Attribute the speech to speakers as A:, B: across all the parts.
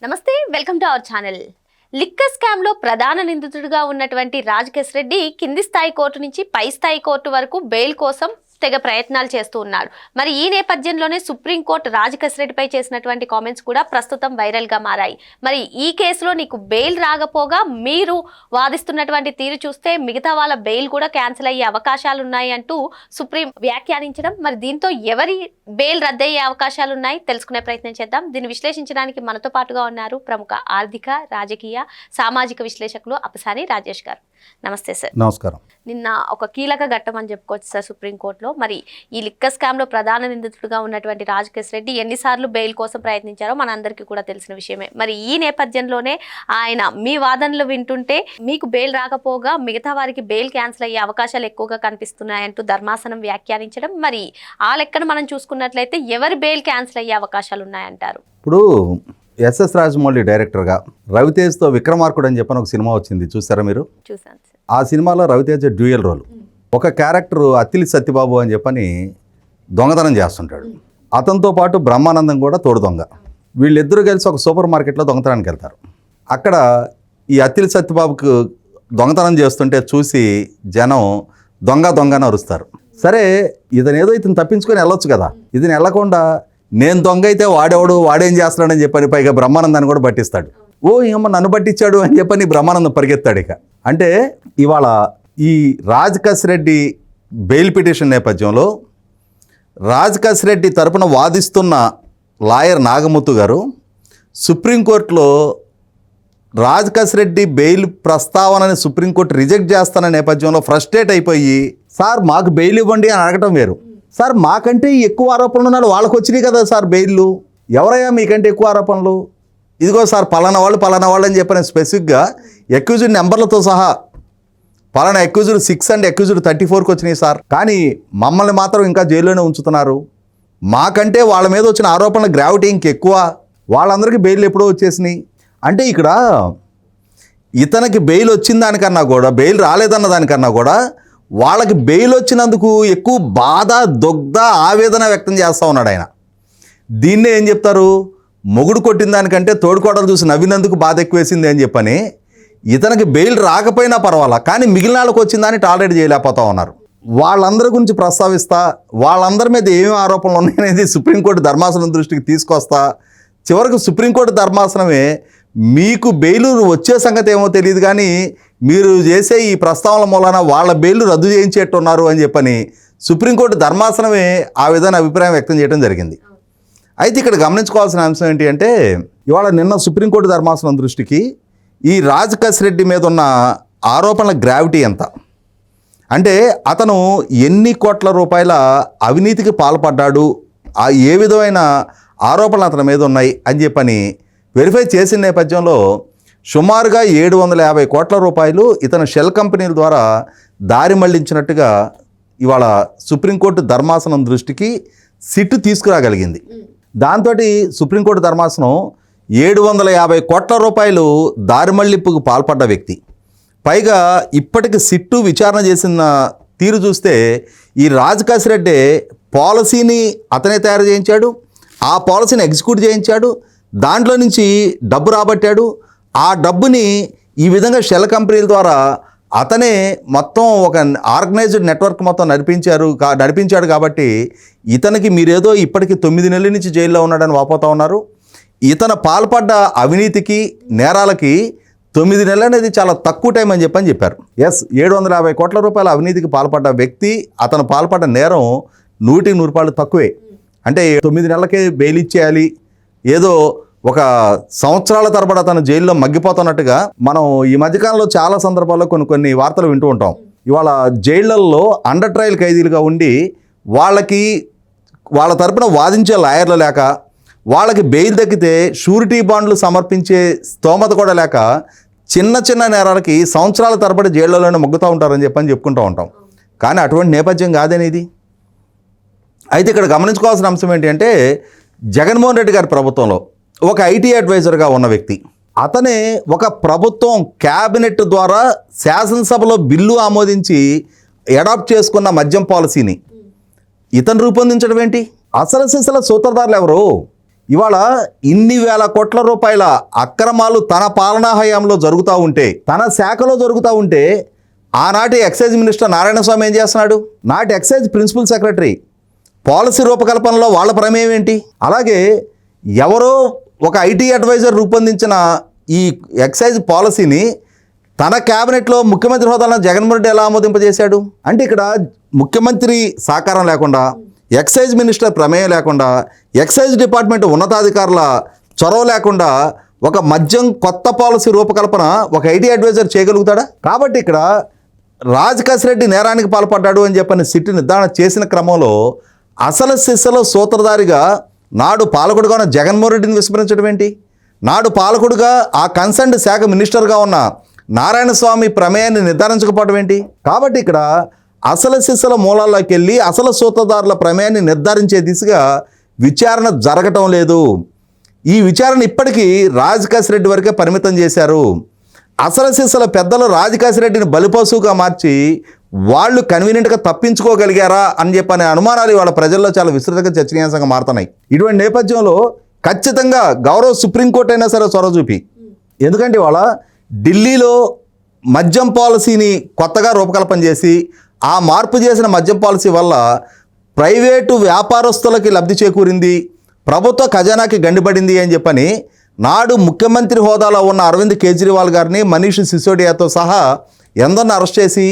A: నమస్తే, welcome to our channel. Liquor scam లో ప్రధాన నిందితుడిగా ఉన్నటువంటి రాజకేశ్ రెడ్డి కింది స్థాయి కోర్టు నుంచి పై స్థాయి కోర్టు వరకు బెయిల్ కోసం తెగ ప్రయత్నాలు చేస్తూ ఉన్నాడు. మరి ఈ నేపథ్యంలోనే సుప్రీంకోర్టు రాజకేశ్ రెడ్డిపై చేసినటువంటి కామెంట్స్ కూడా ప్రస్తుతం వైరల్ గా మారాయి. మరి ఈ కేసులో నీకు బెయిల్ రాకపోగా మీరు వాదిస్తున్నటువంటి తీరు చూస్తే మిగతా వాళ్ళ బెయిల్ కూడా క్యాన్సిల్ అయ్యే అవకాశాలు ఉన్నాయి అంటూ సుప్రీం వ్యాఖ్యానించడం, మరి దీంతో ఎవరి బెయిల్ రద్దయ్యే అవకాశాలు ఉన్నాయి తెలుసుకునే ప్రయత్నం చేద్దాం. దీన్ని విశ్లేషించడానికి మనతో పాటుగా ఉన్నారు ప్రముఖ ఆర్థిక, రాజకీయ, సామాజిక విశ్లేషకులు అప్పసాని రాజేష్ గారు. నమస్తే సార్.
B: నమస్కారం.
A: నిన్న ఒక కీలక ఘట్టం అని చెప్పుకోవచ్చు సార్ సుప్రీంకోర్టులో. మరి ఈ లిక్కర్ స్కామ్ లో ప్రధాన నిందితుడిగా ఉన్నటువంటి రాజకేశ్ రెడ్డి ఎన్నిసార్లు బెయిల్ కోసం ప్రయత్నించారో మనందరికీ కూడా తెలిసిన విషయమే. మరి ఈ నేపథ్యంలోనే ఆయన మీ వాదనలు వింటుంటే మీకు బెయిల్ రాకపోగా మిగతా వారికి బెయిల్ క్యాన్సిల్ అయ్యే అవకాశాలు ఎక్కువగా కనిపిస్తున్నాయంటూ ధర్మాసనం వ్యాఖ్యానించడం, మరి ఆ లెక్కను మనం చూసుకున్నట్లయితే ఎవరి బెయిల్ క్యాన్సిల్ అయ్యే అవకాశాలు ఉన్నాయంటారు?
B: ఇప్పుడు ఎస్ఎస్ రాజమౌళి డైరెక్టర్గా రవితేజ్తో విక్రమార్కుడు అని చెప్పని ఒక సినిమా వచ్చింది, చూసారా మీరు?
A: చూసాను సార్.
B: ఆ సినిమాలో రవితేజ్ డ్యూయల్ రోల్. ఒక క్యారెక్టర్ అత్తిలి సత్యబాబు అని చెప్పని దొంగతనం చేస్తుంటాడు. అతనితో పాటు బ్రహ్మానందం కూడా తోడు దొంగ. వీళ్ళిద్దరూ కలిసి ఒక సూపర్ మార్కెట్లో దొంగతనానికి వెళ్తారు. అక్కడ ఈ అత్తిలి సత్యబాబుకు దొంగతనం చేస్తుంటే చూసి జనం దొంగ దొంగని అరుస్తారు. సరే, ఇతను తప్పించుకొని వెళ్ళొచ్చు కదా. ఇతను వెళ్ళకుండా నేను దొంగ అయితే వాడేం చేస్తున్నాడని చెప్పని పైగా బ్రహ్మానందాన్ని కూడా పట్టిస్తాడు. ఓ ఏమో నన్ను పట్టించాడు అని చెప్పని బ్రహ్మానందం పరిగెత్తాడు. ఇక అంటే ఇవాళ ఈ రాజకేశ్ రెడ్డి బెయిల్ పిటిషన్ నేపథ్యంలో రాజకేశ్ రెడ్డి తరపున వాదిస్తున్న లాయర్ నాగముత్తు గారు సుప్రీంకోర్టులో రాజకేశ్ రెడ్డి బెయిల్ ప్రస్తావనని సుప్రీంకోర్టు రిజెక్ట్ చేస్తున్న నేపథ్యంలో ఫ్రస్ట్రేట్ అయిపోయి, సార్ మాకు బెయిల్ ఇవ్వండి అని అడగటం వేరు. సార్ మాకంటే ఎక్కువ ఆరోపణలు ఉన్నాడు, వాళ్ళకి వచ్చినాయి కదా సార్ బెయిల్లు, ఎవరయ్యా మీకంటే ఎక్కువ ఆరోపణలు, ఇదిగో సార్ పలానా వాళ్ళు అని చెప్పిన స్పెసిఫిక్గా అక్యూజ్డ్ నెంబర్లతో సహా పలానా అక్యూజ్డ్ 6 అండ్ అక్యూజ్డ్ 34కి వచ్చినాయి సార్, కానీ మమ్మల్ని మాత్రం ఇంకా జైల్లోనే ఉంచుతున్నారు, మాకంటే వాళ్ళ మీద వచ్చిన ఆరోపణల గ్రావిటీ ఇంకెక్కువ, వాళ్ళందరికీ బెయిల్ ఎప్పుడో వచ్చేసినాయి అంటే ఇక్కడ ఇతనికి బెయిల్ వచ్చిన దానికన్నా కూడా బెయిల్ రాలేదన్న దానికన్నా కూడా వాళ్ళకి బెయిల్ వచ్చినందుకు ఎక్కువ బాధ, దొగ్ధ, ఆవేదన వ్యక్తం చేస్తూ ఉన్నాడు ఆయన. దీన్నే ఏం చెప్తారు, మొగుడు కొట్టిన దానికంటే తోడుకోడలు చూసి నవ్వినందుకు బాధ ఎక్కువేసింది అని చెప్పని ఇతనికి బెయిల్ రాకపోయినా పర్వాలా, కానీ మిగిలిన వాళ్ళకి వచ్చిందని టాలరేట్ చేయలేకపోతా ఉన్నారు. వాళ్ళందరి గురించి ప్రస్తావిస్తా, వాళ్ళందరి మీద ఏమేమి ఆరోపణలు ఉన్నాయనేది సుప్రీంకోర్టు ధర్మాసనం దృష్టికి తీసుకొస్తా, చివరికి సుప్రీంకోర్టు ధర్మాసనమే మీకు బెయిల్ వచ్చే సంగతి ఏమో తెలియదు కానీ మీరు చేసే ఈ ప్రస్తావనల మూలన వాళ్ళ బెయిల్ రద్దు చేయించేట్టున్నారు అని చెప్పని సుప్రీంకోర్టు ధర్మాసనమే ఆ విధంగా అభిప్రాయం వ్యక్తం చేయడం జరిగింది. అయితే ఇక్కడ గమనించుకోవాల్సిన అంశం ఏంటి అంటే, ఇవాళ నిన్న సుప్రీంకోర్టు ధర్మాసనం దృష్టికి ఈ రాజకేశ్ రెడ్డి మీద ఉన్న ఆరోపణల గ్రావిటీ ఎంత అంటే, అతను ఎన్ని కోట్ల రూపాయల అవినీతికి పాల్పడ్డాడు, ఏ విధమైన ఆరోపణలు అతని మీద ఉన్నాయి అని చెప్పని వెరిఫై చేసిన నేపథ్యంలో సుమారుగా 750 కోట్ల రూపాయలు ఇతను షెల్ కంపెనీల ద్వారా దారి మళ్లించినట్టుగా ఇవాళ సుప్రీంకోర్టు ధర్మాసనం దృష్టికి సిట్ తీసుకురాగలిగింది. దాంతో సుప్రీంకోర్టు ధర్మాసనం 750 కోట్ల రూపాయలు దారి మళ్లింపుకు పాల్పడ్డ వ్యక్తి, పైగా ఇప్పటికి సిట్టు విచారణ చేసిన తీరు చూస్తే ఈ రాజకేశ్ రెడ్డి పాలసీని అతనే తయారు చేయించాడు, ఆ పాలసీని ఎగ్జిక్యూట్ చేయించాడు, దాంట్లో నుంచి డబ్బు రాబట్టాడు, ఆ డబ్బుని ఈ విధంగా షెల్ కంపెనీల ద్వారా అతనే మొత్తం ఒక ఆర్గనైజ్డ్ నెట్వర్క్ మొత్తం నడిపించాడు. కాబట్టి ఇతనికి మీరేదో ఇప్పటికి 9 నెలల నుంచి జైల్లో ఉన్నాడని వాపోతూ ఉన్నారు. ఇతను పాల్పడ్డ అవినీతికి, నేరాలకి 9 నెలలు అనేది చాలా తక్కువ టైం అని చెప్పారు. 750 కోట్ల రూపాయల అవినీతికి పాల్పడ్డ వ్యక్తి, అతను పాల్పడ్డ నేరం 100 తక్కువే. అంటే 9 నెలలకే బెయిల్ ఇచ్చేయాలి, ఏదో ఒక సంవత్సరాల తరబడి అతను జైల్లో మగ్గిపోతున్నట్టుగా మనం ఈ మధ్యకాలంలో చాలా సందర్భాల్లో కొన్ని వార్తలు వింటూ ఉంటాం. ఇవాళ జైళ్లల్లో అండర్ ట్రయల్ ఖైదీలుగా ఉండి వాళ్ళ తరపున వాదించే లాయర్లు లేక, వాళ్ళకి బెయిల్ దక్కితే షూరిటీ బాండ్లు సమర్పించే స్తోమత కూడా లేక చిన్న నేరాలకి సంవత్సరాల తరబడి జైళ్లలోనే మొగ్గుతూ ఉంటారని చెప్పుకుంటూ ఉంటాం. కానీ అటువంటి నేపథ్యం కాదనేది. అయితే ఇక్కడ గమనించుకోవాల్సిన అంశం ఏంటి అంటే, జగన్మోహన్ రెడ్డి గారి ప్రభుత్వంలో ఒక ఐటీ అడ్వైజర్గా ఉన్న వ్యక్తి, అతనే ఒక ప్రభుత్వం క్యాబినెట్ ద్వారా శాసనసభలో బిల్లు ఆమోదించి అడాప్ట్ చేసుకున్న మద్యం పాలసీని ఇతను రూపొందించడం ఏంటి? అసలు సూత్రధారులు ఎవరు? ఇవాళ ఇన్ని వేల కోట్ల రూపాయల అక్రమాలు తన పాలనా హయాంలో జరుగుతూ ఉంటే, తన శాఖలో జరుగుతూ ఉంటే, ఆనాటి ఎక్సైజ్ మినిస్టర్ నారాయణస్వామి ఏం చేస్తున్నాడు? నాటి ఎక్సైజ్ ప్రిన్సిపల్ సెక్రటరీ పాలసీ రూపకల్పనలో వాళ్ళ ప్రమేయం ఏంటి? అలాగే ఎవరో ఒక ఐటీ అడ్వైజర్ రూపొందించిన ఈ ఎక్సైజ్ పాలసీని తన క్యాబినెట్లో ముఖ్యమంత్రి హోదాలో జగన్మోహన్ రెడ్డి ఎలా ఆమోదింపజేశాడు? అంటే ఇక్కడ ముఖ్యమంత్రి సహకారం లేకుండా, ఎక్సైజ్ మినిస్టర్ ప్రమేయం లేకుండా, ఎక్సైజ్ డిపార్ట్మెంట్ ఉన్నతాధికారుల చొరవ లేకుండా ఒక మద్యం కొత్త పాలసీ రూపకల్పన ఒక ఐటీ అడ్వైజర్ చేయగలుగుతాడా? కాబట్టి ఇక్కడ రాజకేశ్ రెడ్డి నేరానికి పాల్పడ్డాడు అని చెప్పని సిట్ నిర్ధారణ చేసిన క్రమంలో అసలు సిస్సలో సూత్రధారిగా నాడు పాలకుడుగా ఉన్న జగన్మోహన్ రెడ్డిని విస్మరించడం ఏంటి? నాడు పాలకుడుగా ఆ కన్సర్న్డ్ శాఖ మినిస్టర్గా ఉన్న నారాయణస్వామి ప్రమేయాన్ని నిర్ధారించకపోవడం ఏంటి? కాబట్టి ఇక్కడ అసలు సిస్సల మూలాల్లోకి వెళ్ళి అసలు సూత్రధారుల ప్రమేయాన్ని నిర్ధారించే దిశగా విచారణ జరగటం లేదు. ఈ విచారణ ఇప్పటికీ రాజకేశ్ రెడ్డి వరకే పరిమితం చేశారు. అసలు సిస్సల పెద్దలు రాజకేశ్ రెడ్డిని బలిపశువుగా మార్చి వాళ్ళు కన్వీనియంట్గా తప్పించుకోగలిగారా అని చెప్పనే అనుమానాలు వాళ్ళ ప్రజల్లో చాలా విస్తృతంగా చర్చనీయాంశంగా మారుతున్నాయి. ఇటువంటి నేపథ్యంలో ఖచ్చితంగా గౌరవ సుప్రీంకోర్టు అయినా సరే చొరవ చూపి, ఎందుకంటే వాళ్ళ ఢిల్లీలో మద్యం పాలసీని కొత్తగా రూపకల్పన చేసి ఆ మార్పు చేసిన మద్యం పాలసీ వల్ల ప్రైవేటు వ్యాపారస్తులకి లబ్ధి చేకూరింది, ప్రభుత్వ ఖజానాకి గండిపడింది అని చెప్పని నాడు ముఖ్యమంత్రి హోదాలో ఉన్న అరవింద్ కేజ్రీవాల్ గారిని, మనీష్ సిసోడియాతో సహా ఎందరిని అరెస్ట్ చేసి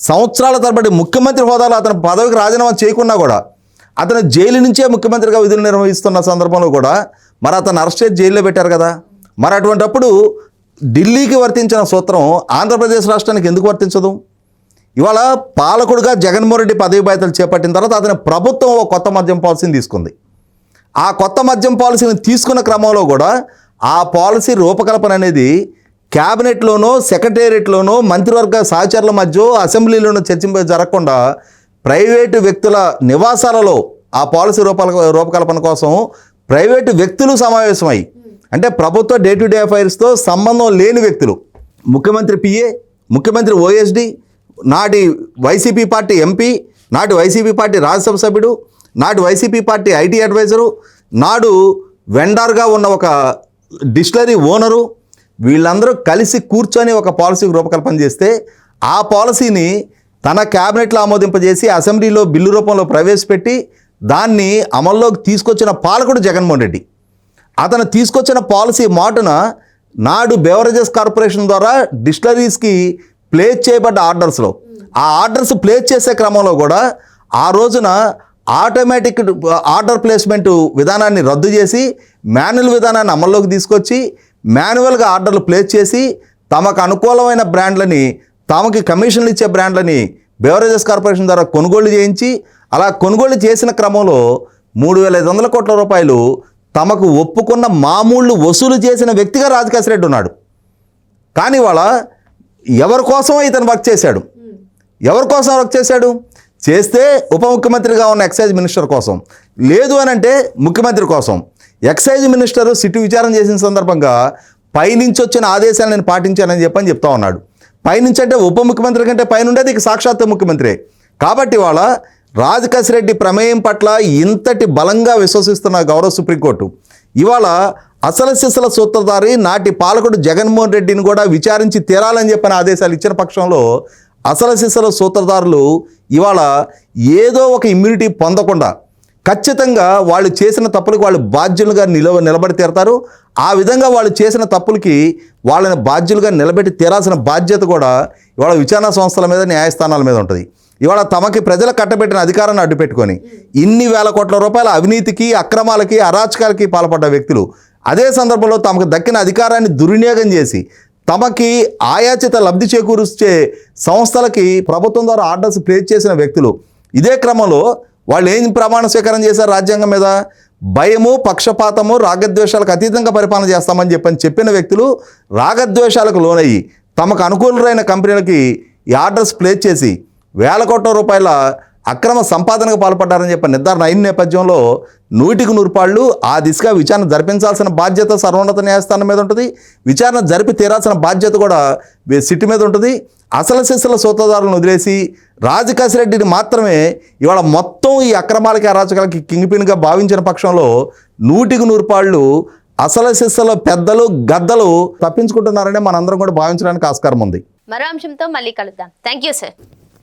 B: సంవత్సరాల తరబడి ముఖ్యమంత్రి హోదాలో అతని పదవికి రాజీనామా చేయకున్నా కూడా అతను జైలు నుంచే ముఖ్యమంత్రిగా విధులు నిర్వహిస్తున్న సందర్భంలో కూడా మరి అతను అరెస్ట్ చేసి జైల్లో పెట్టారు కదా. మరి అటువంటప్పుడు ఢిల్లీకి వర్తించిన సూత్రం ఆంధ్రప్రదేశ్ రాష్ట్రానికి ఎందుకు వర్తించదు? ఇవాళ పాలకుడుగా జగన్మోహన్ రెడ్డి పదవి బాధ్యతలు చేపట్టిన తర్వాత అతని ప్రభుత్వం ఒక కొత్త మద్యం పాలసీని తీసుకుంది. ఆ కొత్త మద్యం పాలసీని తీసుకున్న క్రమంలో కూడా ఆ పాలసీ రూపకల్పన అనేది క్యాబినెట్లోనో సెక్రటేరియట్లోనో మంత్రివర్గ సహచరుల మధ్య అసెంబ్లీలోనో చర్చింప జరగకుండా ప్రైవేటు వ్యక్తుల నివాసాలలో ఆ పాలసీ రూపకల్పన కోసం ప్రైవేటు వ్యక్తులు సమావేశమై, అంటే ప్రభుత్వ డే టు డే అఫైర్స్తో సంబంధం లేని వ్యక్తులు, ముఖ్యమంత్రి పిఏ, ముఖ్యమంత్రి ఓఎస్డి, నాటి వైసీపీ పార్టీ ఎంపీ, నాటి వైసీపీ పార్టీ రాజ్యసభ సభ్యుడు, నాటి వైసీపీ పార్టీ ఐటీ అడ్వైజరు, నాడు వెండార్గా ఉన్న ఒక డిస్టిలరీ ఓనరు, వీళ్ళందరూ కలిసి కూర్చొని ఒక పాలసీకి రూపకల్పన చేస్తే ఆ పాలసీని తన క్యాబినెట్లో ఆమోదింపజేసి అసెంబ్లీలో బిల్లు రూపంలో ప్రవేశపెట్టి దాన్ని అమల్లోకి తీసుకొచ్చిన పాలకుడు జగన్మోహన్ రెడ్డి. అతను తీసుకొచ్చిన పాలసీ మాటున నాడు బెవరేజెస్ కార్పొరేషన్ ద్వారా డిస్టిలరీస్కి ప్లేస్ చేయబడ్డ ఆర్డర్స్లో ఆ ఆర్డర్స్ ప్లేస్ చేసే క్రమంలో కూడా ఆ రోజున ఆటోమేటిక్ ఆర్డర్ ప్లేస్మెంట్ విధానాన్ని రద్దు చేసి మాన్యువల్ విధానాన్ని అమల్లోకి తీసుకొచ్చి మాన్యువల్గా ఆర్డర్లు ప్లేస్ చేసి తమకు అనుకూలమైన బ్రాండ్లని, తమకి కమిషన్లు ఇచ్చే బ్రాండ్లని బెవరేజెస్ కార్పొరేషన్ ద్వారా కొనుగోలు చేయించి అలా కొనుగోలు చేసిన క్రమంలో 3,500 కోట్ల రూపాయలు తమకు ఒప్పుకున్న మామూళ్ళు వసూలు చేసిన వ్యక్తిగా రాజకేశ్ రెడ్డి ఉన్నాడు. కానీ వాళ్ళ ఎవరి కోసమో ఇతను వర్క్ చేశాడు. ఎవరి కోసం వర్క్ చేశాడు? చేస్తే ఉప ముఖ్యమంత్రిగా ఉన్న ఎక్సైజ్ మినిస్టర్ కోసం, లేదు అని అంటే ముఖ్యమంత్రి కోసం. ఎక్సైజ్ మినిస్టర్ సిట్టు విచారణ చేసిన సందర్భంగా పైనుంచి వచ్చిన ఆదేశాలు నేను పాటించానని చెప్తా ఉన్నాడు. పైనుంచి అంటే ఉప ముఖ్యమంత్రి కంటే పైన ఉండేది ఇక సాక్షాత్ ముఖ్యమంత్రి. కాబట్టి వాళ్ళ రాజకేశ్ రెడ్డి ప్రమేయం పట్ల ఇంతటి బలంగా విశ్వసిస్తున్న గౌరవ సుప్రీంకోర్టు ఇవాళ అసలు సిసల సూత్రధారి నాటి పాలకుడు జగన్మోహన్ రెడ్డిని కూడా విచారించి తీరాలని చెప్పిన ఆదేశాలు ఇచ్చిన పక్షంలో అసలు సిసల సూత్రధారులు ఇవాళ ఏదో ఒక ఇమ్యూనిటీ పొందకుండా ఖచ్చితంగా వాళ్ళు చేసిన తప్పులకు వాళ్ళు బాధ్యులుగా నిలబడి తీరతారు. ఆ విధంగా వాళ్ళు చేసిన తప్పులకి వాళ్ళని బాధ్యులుగా నిలబెట్టి తీరాల్సిన బాధ్యత కూడా ఇవాళ విచారణ సంస్థల మీద, న్యాయస్థానాల మీద ఉంటుంది. ఇవాళ తమకి ప్రజలు కట్టబెట్టిన అధికారాన్ని అడ్డుపెట్టుకొని ఇన్ని వేల కోట్ల రూపాయల అవినీతికి, అక్రమాలకి, అరాచకాలకి పాల్పడ్డ వ్యక్తులు అదే సందర్భంలో తమకు దక్కిన అధికారాన్ని దుర్వినియోగం చేసి తమకి ఆయాచిత లబ్ధి చేకూర్చే సంస్థలకి ప్రభుత్వం ద్వారా ఆర్డర్స్ ప్లేస్ చేసిన వ్యక్తులు ఇదే క్రమంలో వాళ్ళు ఏం ప్రమాణ స్వీకారం చేశారు? రాజ్యాంగం మీద భయము, పక్షపాతము, రాగద్వేషాలకు అతీతంగా పరిపాలన చేస్తామని చెప్పిన వ్యక్తులు రాగద్వేషాలకు లోనయ్యి తమకు అనుకూలమైన కంపెనీలకి ఈ ఆర్డర్స్ ప్లేస్ చేసి వేల కోట్ల రూపాయల అక్రమ సంపాదనకు పాల్పడ్డారని చెప్పి నిర్ధారణ అయిన నేపథ్యంలో 100% ఆ దిశగా విచారణ జరిపించాల్సిన బాధ్యత సర్వోన్నత న్యాయస్థానం మీద ఉంటుంది. విచారణ జరిపి తీరాల్సిన బాధ్యత కూడా సిట్ మీద ఉంటుంది. అసలు సిసల సూత్రధారులను వదిలేసి రాజకేశ్రెడ్డిని మాత్రమే ఇవాళ మొత్తం ఈ అక్రమాలకి అరాచకాలకి కింగ్ పిన్గా భావించిన పక్షంలో 100% అసలు సిసల పెద్దలు గద్దలు తప్పించుకుంటున్నారనే మనందరం కూడా భావించడానికి ఆస్కారం ఉంది.
A: మరో అంశంతో మళ్ళీ కలుద్దాం. Thank you sir.